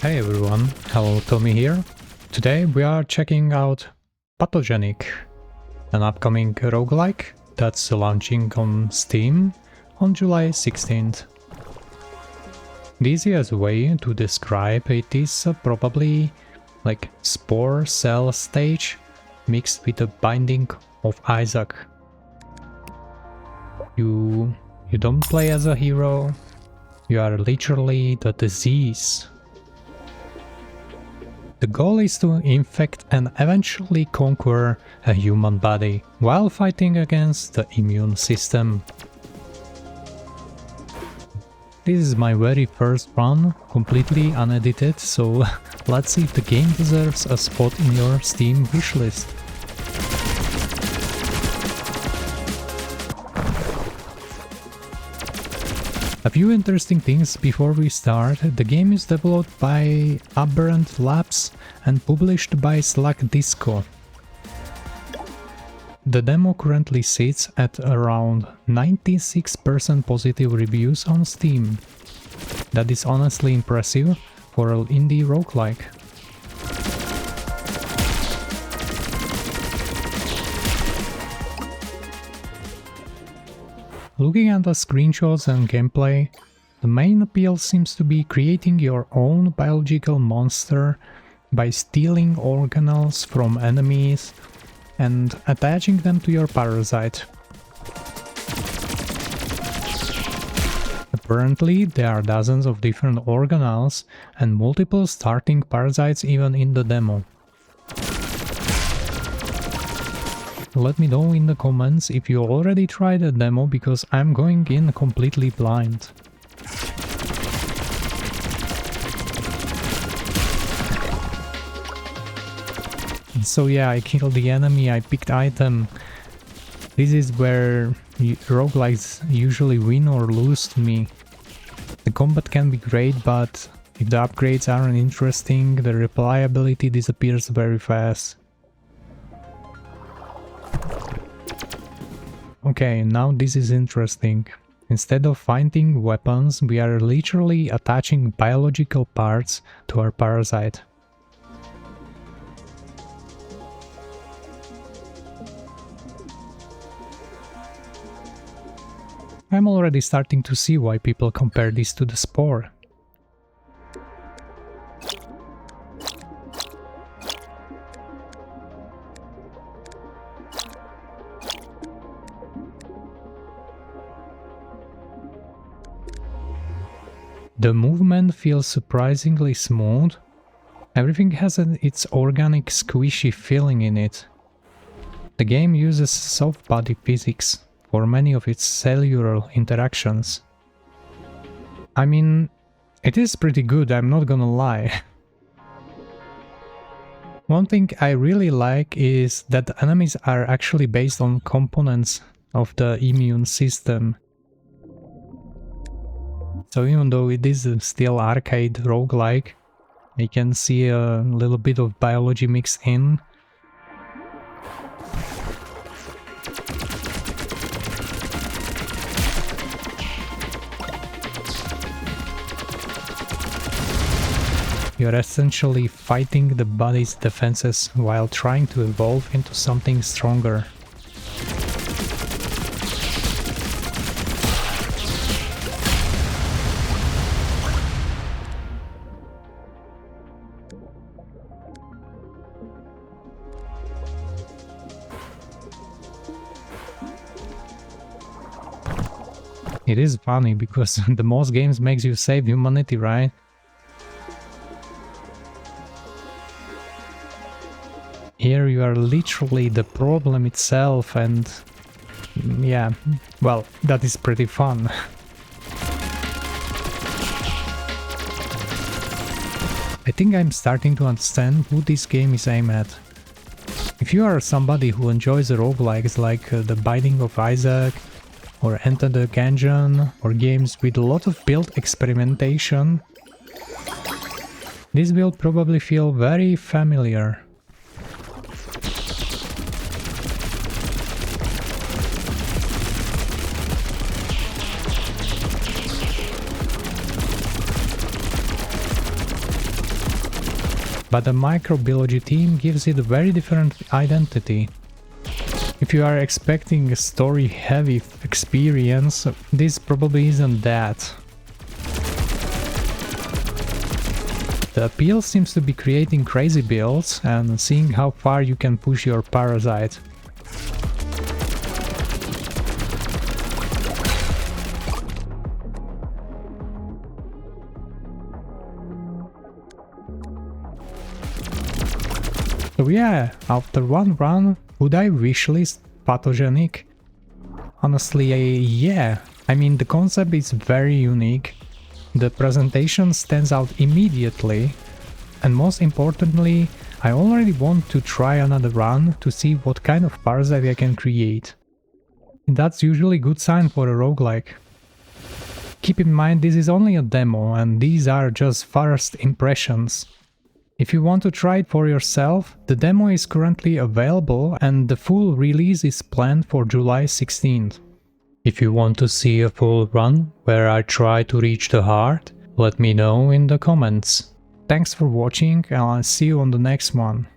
Hey everyone, hello, Tommy here. Today we are checking out Pathogenic, an upcoming roguelike that's launching on Steam on July 16th. The easiest way to describe it is probably like Spore Cell stage mixed with the Binding of Isaac. You don't play as a hero, you are literally the disease. The goal is to infect and eventually conquer a human body while fighting against the immune system. This is my very first run, completely unedited, so let's see if the game deserves a spot in your Steam wishlist. A few interesting things before we start. The game is developed by Aberrant Labs and published by Slack Disco. The demo currently sits at around 96% positive reviews on Steam. That is honestly impressive for an indie roguelike. Looking at the screenshots and gameplay, the main appeal seems to be creating your own biological monster by stealing organelles from enemies and attaching them to your parasite. Apparently, there are dozens of different organelles and multiple starting parasites even in the demo. Let me know in the comments if you already tried the demo, because I'm going in completely blind. So yeah, I killed the enemy, I picked item. This is where roguelikes usually win or lose to me. The combat can be great, but if the upgrades aren't interesting, the replayability disappears very fast. Okay, now this is interesting. Instead of finding weapons, we are literally attaching biological parts to our parasite. I'm already starting to see why people compare this to the Spore. The movement feels surprisingly smooth. Everything has its organic squishy feeling in it. The game uses soft body physics for many of its cellular interactions. I mean, it is pretty good, I'm not gonna lie. One thing I really like is that the enemies are actually based on components of the immune system. So even though it is still arcade roguelike, I can see a little bit of biology mixed in. You're essentially fighting the body's defenses while trying to evolve into something stronger. It is funny because the most games makes you save humanity, right? Here you are literally the problem itself, and yeah, well, that is pretty fun. I think I'm starting to understand who this game is aimed at. If you are somebody who enjoys roguelikes like The Binding of Isaac, or Enter the Gungeon, or games with a lot of build experimentation, this will probably feel very familiar. but the microbiology team gives it a very different identity. If you are expecting a story-heavy experience, this probably isn't that. The appeal seems to be creating crazy builds and seeing how far you can push your parasite. So yeah, after one run, would I wishlist Pathogenic? Honestly, yeah. I mean, the concept is very unique. The presentation stands out immediately, and most importantly, I already want to try another run to see what kind of parasite I can create. And that's usually a good sign for a roguelike. Keep in mind this is only a demo and these are just first impressions. If you want to try it for yourself, the demo is currently available and the full release is planned for July 16th. If you want to see a full run where I try to reach the heart, let me know in the comments. Thanks for watching and I'll see you on the next one.